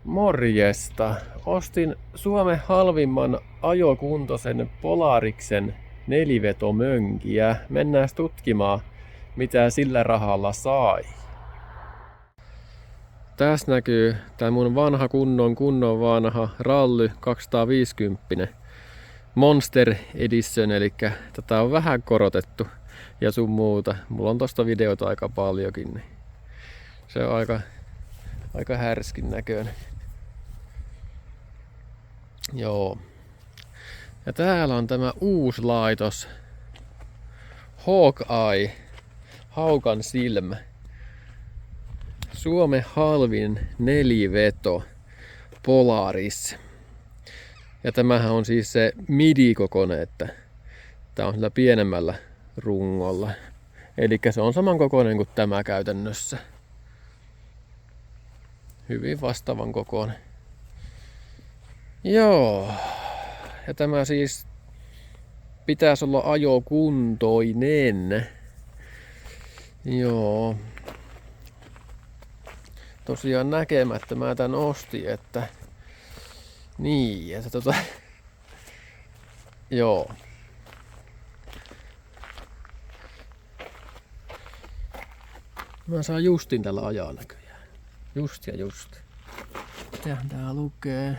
Morjesta. Ostin Suomen halvimman ajokuntoisen Polariksen nelivetomönkiä. Mennään tutkimaan, mitä sillä rahalla sai. Tässä näkyy tää mun vanha kunnon vanha Rally 250 Monster Edition, eli tätä on vähän korotettu ja sun muuta. Mulla on tosta videota aika paljonkin, niin se on aika härskin näköinen. Joo. Ja täällä on tämä uusi laitos. Hawkeye. Haukan silmä. Suomen halvin neliveto Polaris. Ja tämähän on siis se midi-kokone, että tää on sillä pienemmällä rungolla. Eli se on saman kokoinen kuin tämä käytännössä. Hyvin vastaavan kokoinen. Joo. Ja tämä siis pitäisi olla ajokuntoinen. Joo. Tosiaan näkemättä mä tän ostin, että niin, että joo. Mä saan justin tällä ajaa näköjään. Just ja just. Mitähän tää lukee?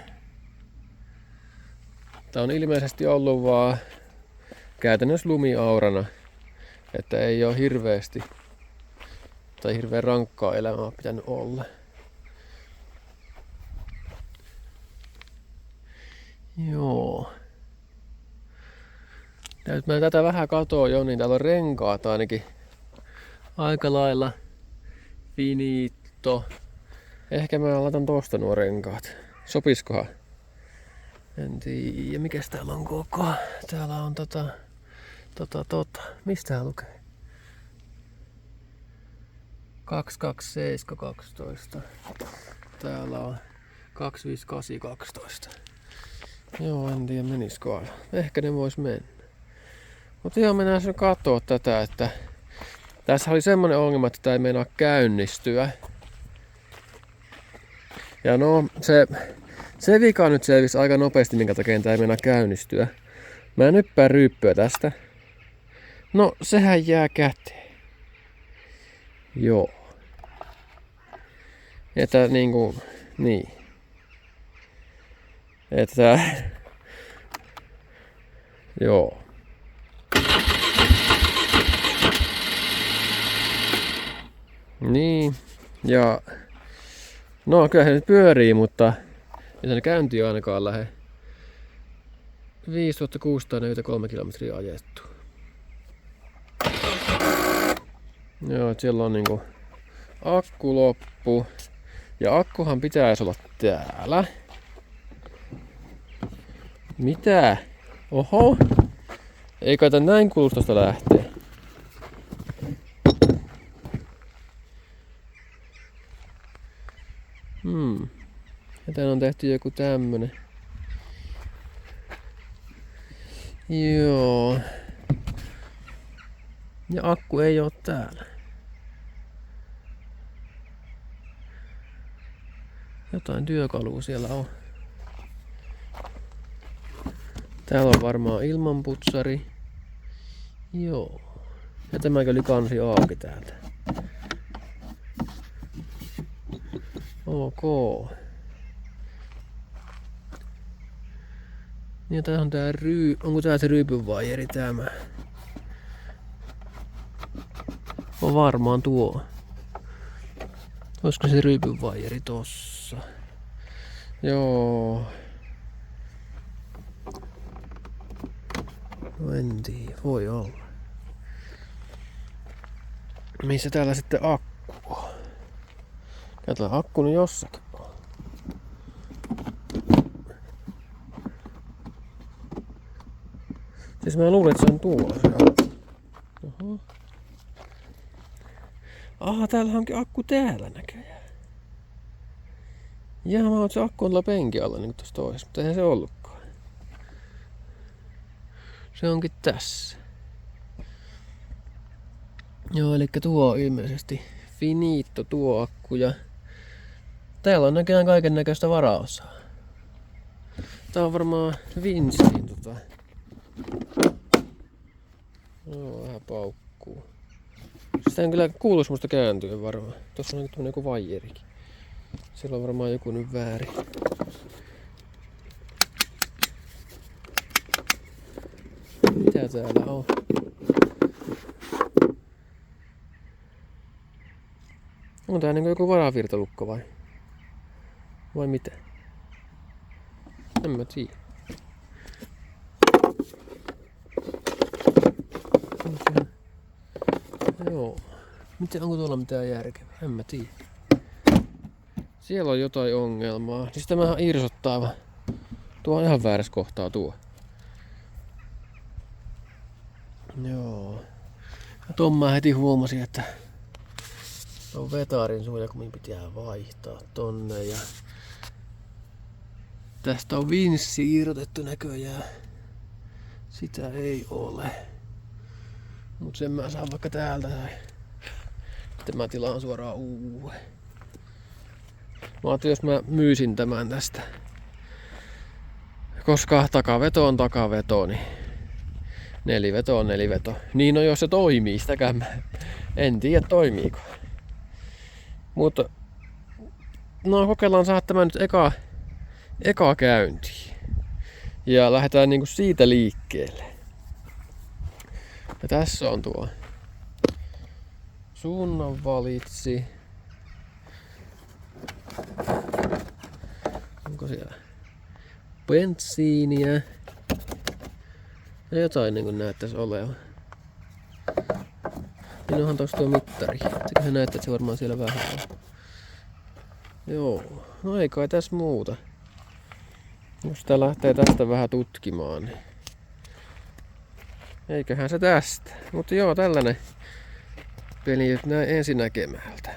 Tää on ilmeisesti ollut vaan käytännössä lumiaurana, että ei oo hirveästi tai hirveän rankkaa elämää pitänyt olla. Joo. Nyt mä tätä vähän katoo jo, niin täällä on renkaat ainakin aika lailla finito. Ehkä mä laitan tosta nuo renkaat. Sopiskohan? En tiedä, mikäs täällä on koko. Täällä on mistä tää lukee? 22712. Täällä on 25812. Joo, en tiedä menisikö aina. Ehkä ne vois mennä. Mutta ihan mennään sen katsoa tätä, että tässä oli semmonen ongelma, että tää ei meinaa käynnistyä. Ja no, se vika nyt selvisi aika nopeasti, minkä takia tää ei meinaa käynnistyä. Mä nyppään ryyppyä tästä. No, sehän jää käteen. Joo. Että niinku, niin. Että joo. Niin. Ja no kyllä se nyt pyörii, mutta ei sen käynti ainakaan lähde. 5643 kilometriä ajettu. Joo, siellä on niinku akku loppu. Ja akkuhan pitäisi olla täällä. Mitä? Oho! Ei kai tän näin kulustosta lähtee. Ja tän on tehty joku tämmönen. Joo. Ja akku ei oo täällä. Jotain työkalua siellä on. Täällä on varmaan ilmanputsari. Joo. Ja tämäkin oli kansi auki täältä. Ok. Ja tää on tää onko tää se ryypynvaijeri tämä? On varmaan tuo. Olisiko se ryypynvaijeri tossa? Joo. No en tiedä, voi olla. Missä täällä sitten akku on? Katsotaan, akku on jossakin. Siis mä luulen, että se on tuossa. Oho. Aha, täällä onkin akku täällä näköjään. Jaa, mä oon se akku on tuolla penkin alla niin kuin tossa toisessa, mutta eihän se ollutkaan. Se onkin tässä. Joo, eli tuo on ilmeisesti finito tuo akku ja Täällä on näköjään kaiken näköistä varaosaa. Tää on varmaan Vinstin No, vähän paukkuu. Sitä en kyllä kuuluisi musta kääntyä varmaan. Tossa on joku vaijerikin. Siellä on varmaan joku nyt väärin. Mitä täällä on? On tää niinku joku varavirtalukko vai? Vai mitä? En mä tiedä. Joo. Onko tuolla mitään järkevää? En mä tiedä. Siellä on jotain ongelmaa. Siis tämähän irsottaa vaan. Tuo on ihan väärässä kohtaa tuo. Joo. Ja ton mä heti huomasin, että on vetaarin suojakumin pitää vaihtaa tonne ja tästä on vinssi irrotettu näköjään. Sitä ei ole. Mut sen mä saan vaikka täältä tai sitten mä tilaan suoraan uuden. Mä ajattelin, jos mä myisin tämän tästä. Koska takaveto on takaveto, niin neliveto on neliveto. Niin no jos se toimii, sitäkään mä en tiedä toimiiko. Mutta no kokeillaan saada tämä nyt eka käyntiin. Ja lähdetään niinku siitä liikkeelle. Ja tässä on tuo suunnanvalitsi. Onko siellä bensiiniä? Ja jotain niin kuin näyttäisi olevan. Niin onhan tossa tuo mittari. Seköhän näyttää, että se varmaan siellä vähän on. Joo, no ei kai tässä muuta. Jos tää lähtee tästä vähän tutkimaan, niin eiköhän se tästä. Mutta joo, tällainen peli näin ensinäkemältä.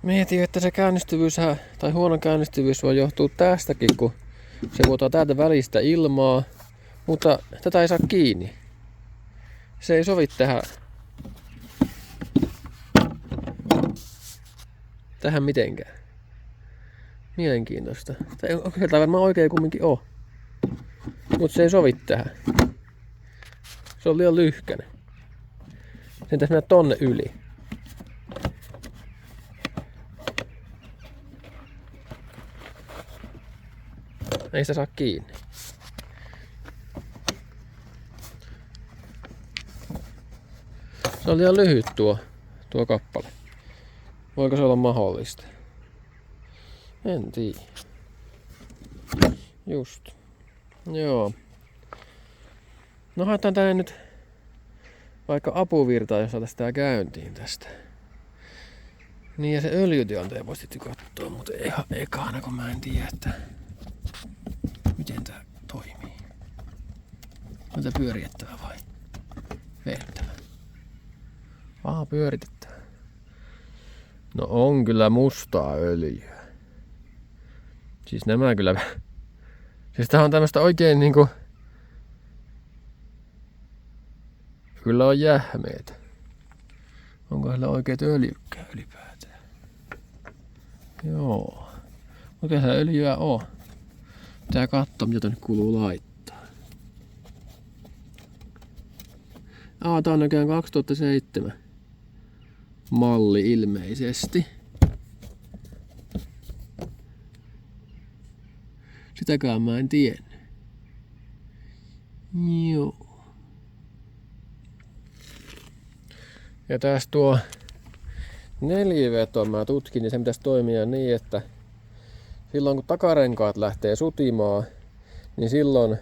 Mietin, että se käynnistyvyys tai huono käynnistyvyys voi johtua tästäkin, kun se vuotaa täältä välistä ilmaa, mutta tätä ei saa kiinni. Se ei sovi tähän mitenkään. Mielenkiintoista. Tai onko se varmaan oikein kumminkin on. Mutta se ei sovi tähän. Se on liian lyhkäinen. Sen pitäisi mennä tonne yli. Ei sitä saa kiinni. Se on liian lyhyt tuo kappale. Voiko se olla mahdollista? En tiedä. Just. Joo. No haetaan tänne nyt vaikka apuvirtaa, jos saataisiin tää käyntiin tästä. Niin ja se öljytilanteen voisi sitten katsoa, mutta ihan ekana kun mä en tiedä, että miten tää toimii. On tää pyöritettävä vai vedettävä? Pyöritettävä. No on kyllä mustaa öljyä. Siis nämä kyllä... Siis tää on tämmöstä oikein niinku... Kyllä on jähmeitä. Onko heillä oikeet öljykkää ylipäätään? Joo. Oikein se öljyä on. Pitää katsoa mitä tonne kuuluu laittaa. Tää on näköjään 2007 malli ilmeisesti. Sitäkään mä en tiennyt. Joo. Ja tässä tuo neliveto mä tutkin, niin se pitäisi toimia niin, että silloin kun takarenkaat lähtee sutimaan, niin silloin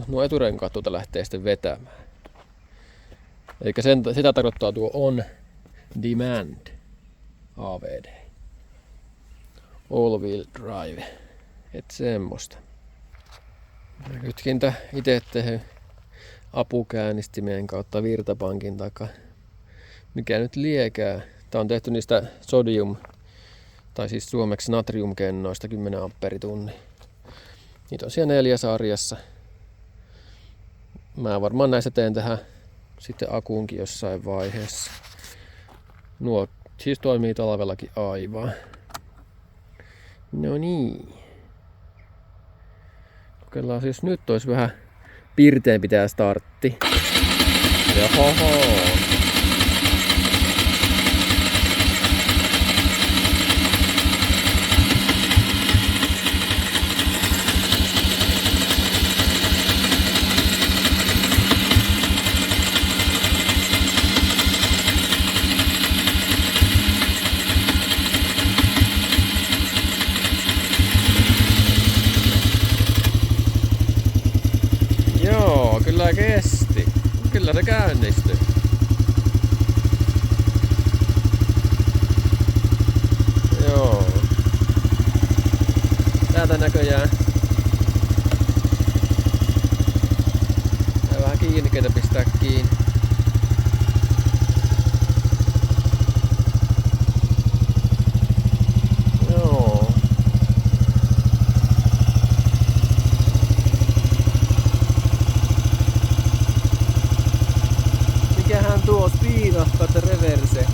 nuo eturenkaat tuota lähtee sitten vetämään. Eli sitä tarkoittaa tuo on demand AVD. All wheel drive. Et semmoista. Nytkin tää ite tehnyt apukäännistimien kautta virtapankin takaa. Mikä nyt liekää. Tää on tehty niistä sodium, tai siis suomeksi natriumkennoista 10 amperitunnin. Niitä on siellä 4 sarjassa. Mä varmaan näistä teen tähän sitten akuunkin jossain vaiheessa. Nuo siis toimii talvellakin aivan. No niin. Kokeillaan siis nyt olisi vähän pirteempi tää startti. Jahoho. Joo, kyllä kesti. Kyllä se käynnistyi. Joo. Täältä näköjään. Ja vähän kiinnikkeitä pistää kiinni. Joo. Mikähän tuo speedahkat reverse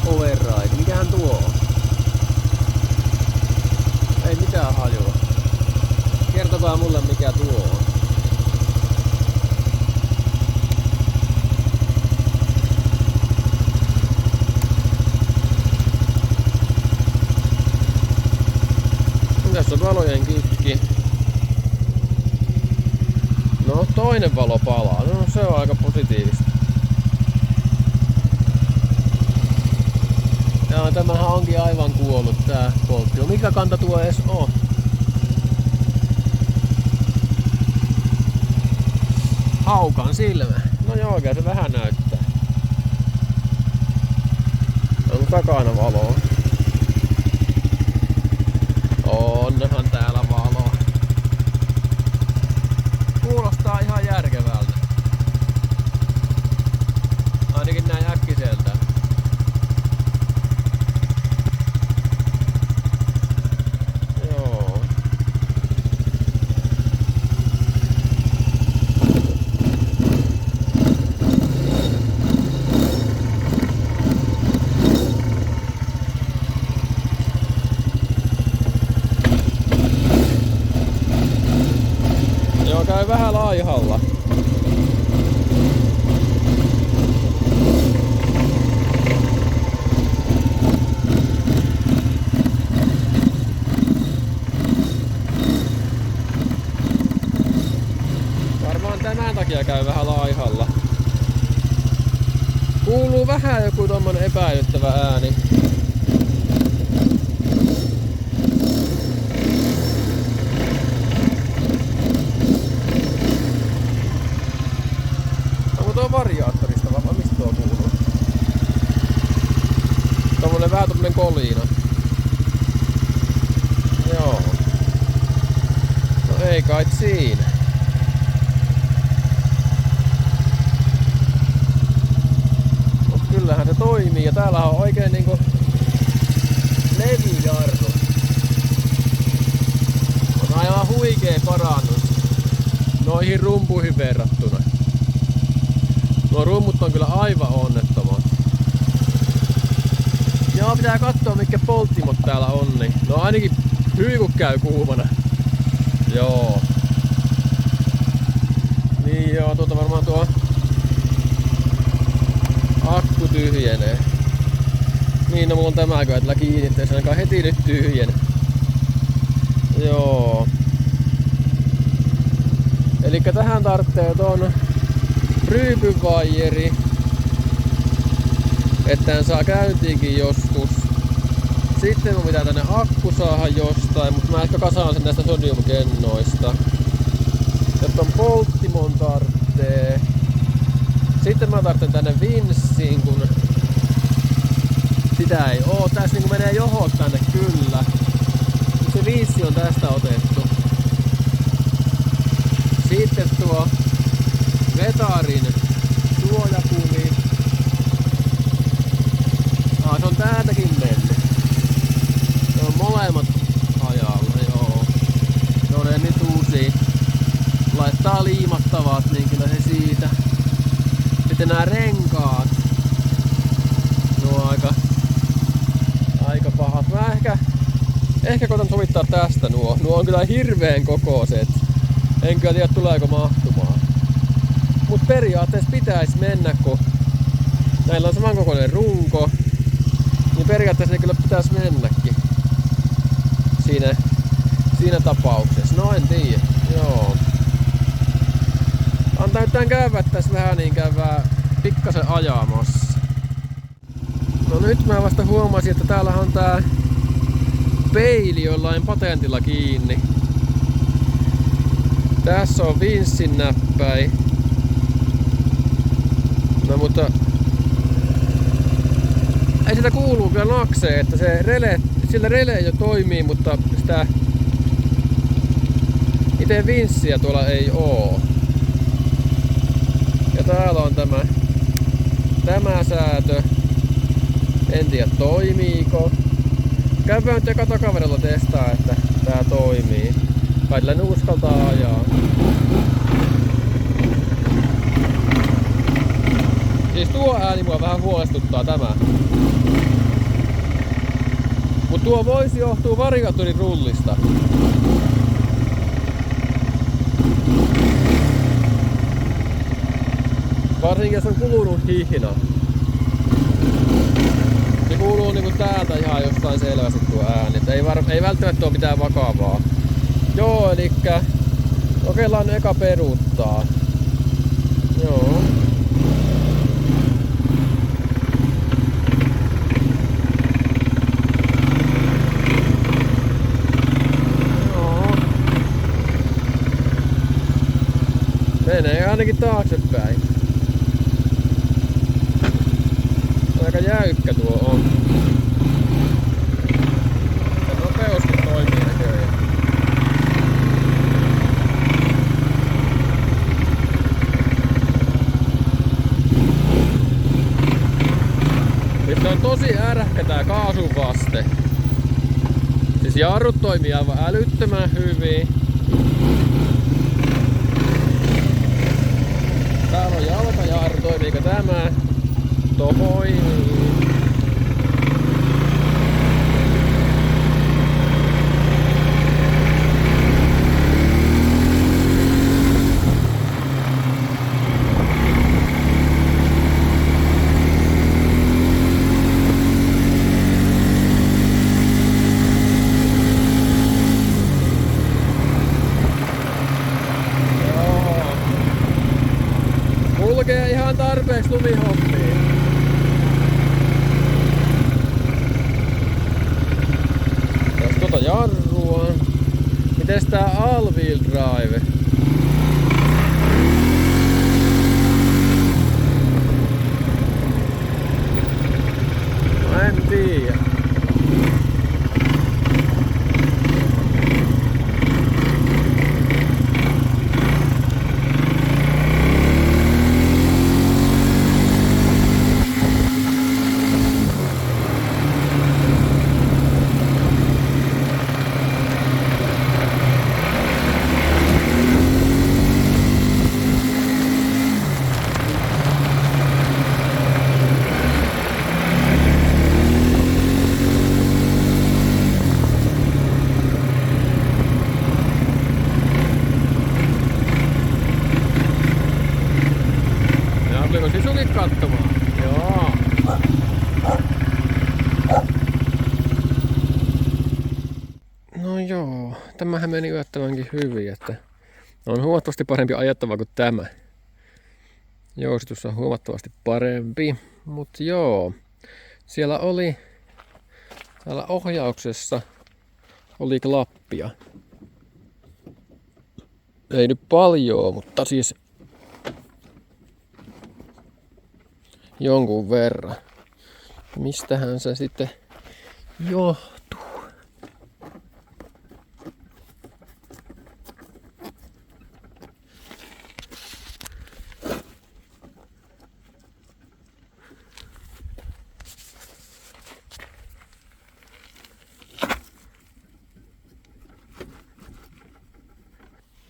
override? Mikähän tuo on? Ei mitään hajua. Kertokaa mulle mikä tuo on. Tässä on valojen kikki. No toinen valo palaa. No se on aika positiivista. Ja tämähän onkin aivan kuollut tää polttio. Mikä kanta tuo edes on? Haukan silmä. No joo, oikein se vähän näyttää. Onko takana valoa? Onhan täällä valoa. Kuulostaa ihan järkevältä. Ainakin näin äkkiseltä. Joo. Joo, käy vähän laihalla. Varmaan tämän takia käy vähän laihalla. Kuuluu vähän joku tommonen epäilyttävä ääni. Onko tuo variaattorista vai mistä tuo kuuluu? Tommonen vähän tommonen kolina. Joo. No ei kai siinä. Mut kyllähän se toimii ja täällä on oikein niinku levyjarru. On aivan huikee parannus noihin rumpuihin verrattuna. Nuo rummut on kyllä aivan onnettomat. Joo, pitää katsoa mitkä polttimot täällä on, niin no ainakin hyykut käy kuumana. Joo. Niin joo, varmaan tuo akku tyhjenee. Niin, no mulla on tämäkö, että kiinni, ettei se ainakaan heti nyt tyhjene. Joo. Elikkä tähän tarvitsee ton ryypyvaijeri, että hän saa käyntiinkin joskus. Sitten mun pitää tänne akku saada jostain, mutta mä ehkä kasaan sen näistä sodiumkennoista. Ja ton polttimon tarvitsee. Sitten mä tarvitsen tänne vinssiin, kun sitä ei oo. Tässä niinku menee johot tänne kyllä. Se vinssi on tästä otettu. Sitten tuo Vetarin suojapumi. Se on täältäkin mennyt. Ne on molemmat ajalla, joo. No ne nyt uusia. Laittaa liimattavat, niin kyllä se siitä. Sitten nämä renkaat. Ehkä koitan sovittaa tästä nuo. Nuo on kyllä hirveän kokoiset. En kyllä tiedä tuleeko mahtumaan. Mut periaatteessa pitäisi mennä, kun näillä on samankokoinen runko. Niin periaatteessa ne kyllä pitäisi mennäkin. Siinä tapauksessa. No en tiedä. Joo. Antaa käydä tässä vähän niin käydään pikkasen ajamassa. No nyt mä vasta huomasin, että täällä on tää peili jollain patentilla kiinni. Tässä on vinssin näppäin. No mutta ei sitä kuuluu kyllä nakseen, että se sillä rele jo toimii, mutta sitä itse vinssiä tuolla ei oo. Ja täällä on tämä säätö. En tiedä toimiiko. Käydään nyt eka takavedellä testaa, että tää toimii. Kai tällä ne uskaltaa ajaa. Siis tuo ääni mua vähän huolestuttaa tämä. Mut tuo voisi johtua variaattorin rullista. Varsinkin jos on kulunut hihna. Se kuuluu niinku täältä ihan jostain selvästi tuo ääni. Ei välttämättä ole mitään vakavaa. Joo, elikkä kokeillaan eka peruuttaa. Joo. Joo. Menee ainakin taaksepäin. Aika jäykkä tuo on. Ja nopeuskin toimii näköjään. Nyt on tosi ärähkä tää kaasun vaste. Siis jarrut toimii aivan älyttömän hyvin. Täällä on jalkajarru, toimiiko tämä? Toimii. Kulkee ihan tarpeeksi lumihommiin. Tässä tuota jarrua. Mites tää all-wheel drive? Mä en tiedä. Tuliko Sisukin katsomaan? Joo. No joo, tämähän meni yllättävänkin hyvin, että on huomattavasti parempi ajettava kuin tämä. Jousitus on huomattavasti parempi, mutta joo, siellä oli, täällä ohjauksessa oli klappia. Ei nyt paljon, mutta siis jonkun verran. Mistähän se sitten johtuu?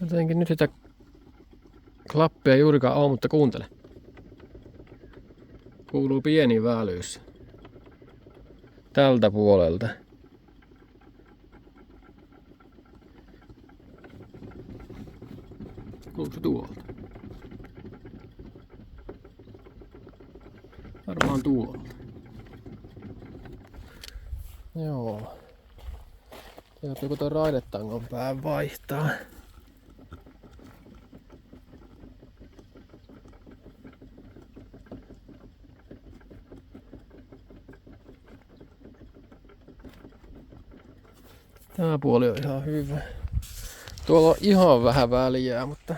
Jotenkin nyt sitä klappia juurikaan ole, mutta kuuntele. Kuuluu pieni välyys tältä puolelta. Tuliko se tuolta? Varmaan tuolta. Joo. Joutuuko toi raidetangon pää vaihtaa? Tää puoli on ihan hyvä. Tuolla on ihan vähän väliä, mutta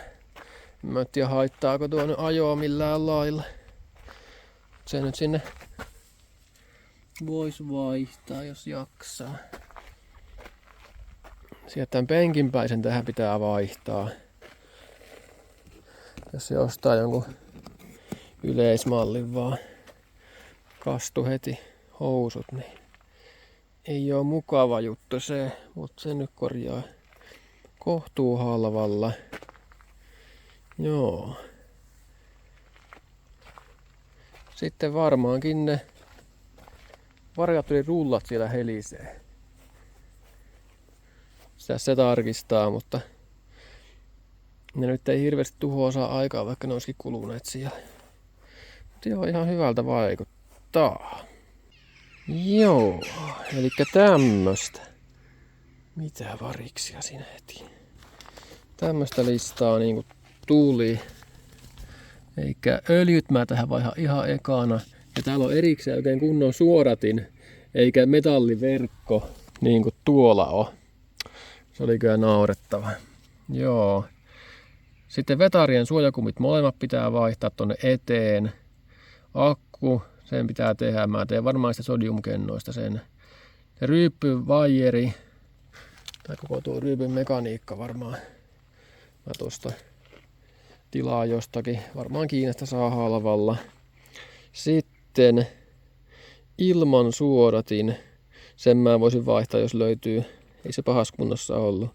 en mä tiedä haittaako tuo nyt ajoa millään lailla. Se nyt sinne vois vaihtaa, jos jaksaa. Sieltä tämän penkinpäisen tähän pitää vaihtaa. Jos se ostaa jonkun yleismallin vaan kastu heti housut, niin ei oo mukava juttu se, mutta se nyt korjaa kohtuu halvalla. Joo. Sitten varmaankin ne variaattorirullat siellä helisee. Sitä se tarkistaa, mutta ne nyt ei hirveästi tuhoa saa aikaa, vaikka ne olisikin kuluneet siellä. Mutta joo, ihan hyvältä vaikuttaa. Joo, eli tämmöstä. Mitä variksia sinä heti? Tämmöstä listaa niinku tuli. Eikä öljyt mä tähän vaihan ihan ekana. Ja täällä on erikseen oikein kunnon suodatin, eikä metalliverkko niin kuin tuolla on. Se oli kyllä naurettava. Joo. Sitten vetarien suojakumit molemmat pitää vaihtaa tonne eteen. Akku, sen pitää tehdä. Mä teen varmaan sitä sodiumkennoista sen. Se ryyppyvaijeri, tai koko tuo ryypyn mekaniikka varmaan. Mä tuosta tilaa jostakin. Varmaan Kiinasta saa halvalla. Sitten ilman suodatin. Sen mä voisin vaihtaa, jos löytyy. Ei se pahassa kunnossa ollut.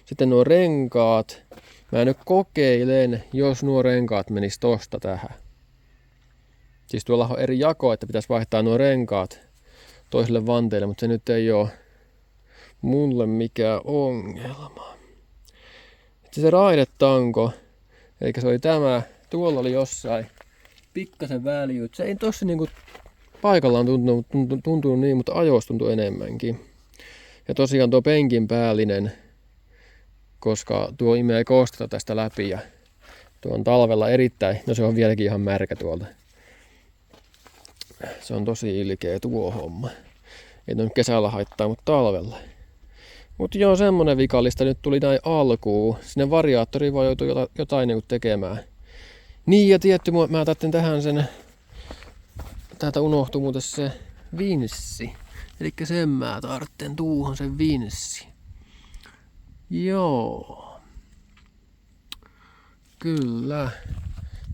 Sitten nuo renkaat. Mä nyt kokeilen, jos nuo renkaat menis tosta tähän. Siis tuolla on eri jako, että pitäisi vaihtaa nuo renkaat toiselle vanteelle, mutta se nyt ei oo mulle mikään ongelma. Sitten se raidetanko, eli se oli tämä. Tuolla oli jossain pikkasen väljyyttä. Se ei tossa niinku paikallaan tuntunut niin, mutta ajoissa tuntui enemmänkin. Ja tosiaan tuo penkin päällinen, koska tuo imee koostetta tästä läpi ja tuo on talvella erittäin, no se on vieläkin ihan märkä tuolta. Se on tosi ilkeä tuo homma. Ei nyt kesällä haittaa, mutta talvella. Mutta joo, semmonen vikallista nyt tuli näin alkuun. Sinne variaattoriin voi joutua jotain niinku tekemään. Niin ja tietty, mä ajattelin tähän sen, täältä unohtui muuten se vinssi. Elikkä sen mä tartten tuuhon sen vinssi. Joo. Kyllä.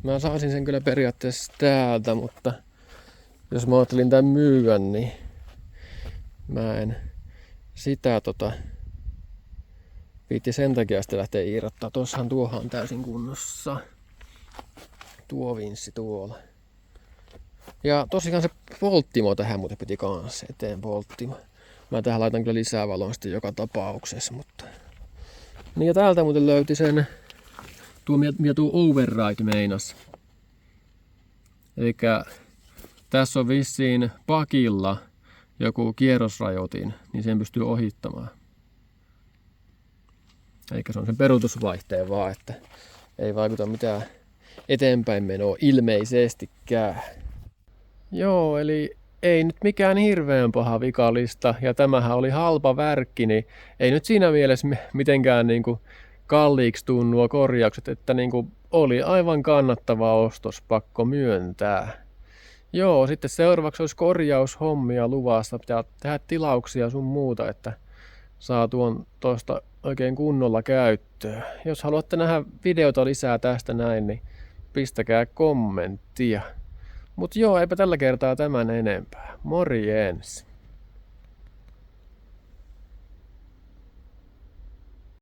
Mä saisin sen kyllä periaatteessa täältä, mutta jos mä ajattelin tän myyä, niin mä en sitä viitti sen takia sitten lähteä irrottaa. Tossahan tuohan on täysin kunnossa. Tuo vinssi tuolla. Ja tosiaan se polttimo tähän muuten piti kanssa, eteen polttimo. Mä tähän laitan kyllä lisää valoa sitten joka tapauksessa, mutta... Niin ja täältä muuten löyti sen, mitä tuo override meinas. Elikkä tässä on vissiin pakilla joku kierrosrajoitin, niin sen pystyy ohittamaan. Eikä se on sen peruutusvaihteen vaan, että ei vaikuta mitään eteenpäin menoa ilmeisestikään. Joo, eli ei nyt mikään hirveän paha vikallista, ja tämähän oli halpa värkki, niin ei nyt siinä mielessä mitenkään niinku kalliiksi tunnu nuo korjaukset, että niinku oli aivan kannattava ostos, pakko myöntää. Joo, sitten seuraavaksi olisi korjaushommia luvassa, pitää tehdä tilauksia sun muuta, että saa tuon tosta oikein kunnolla käyttöön. Jos haluatte nähdä videota lisää tästä näin, niin pistäkää kommenttia. Mut joo, eipä tällä kertaa tämän enempää. Morjens!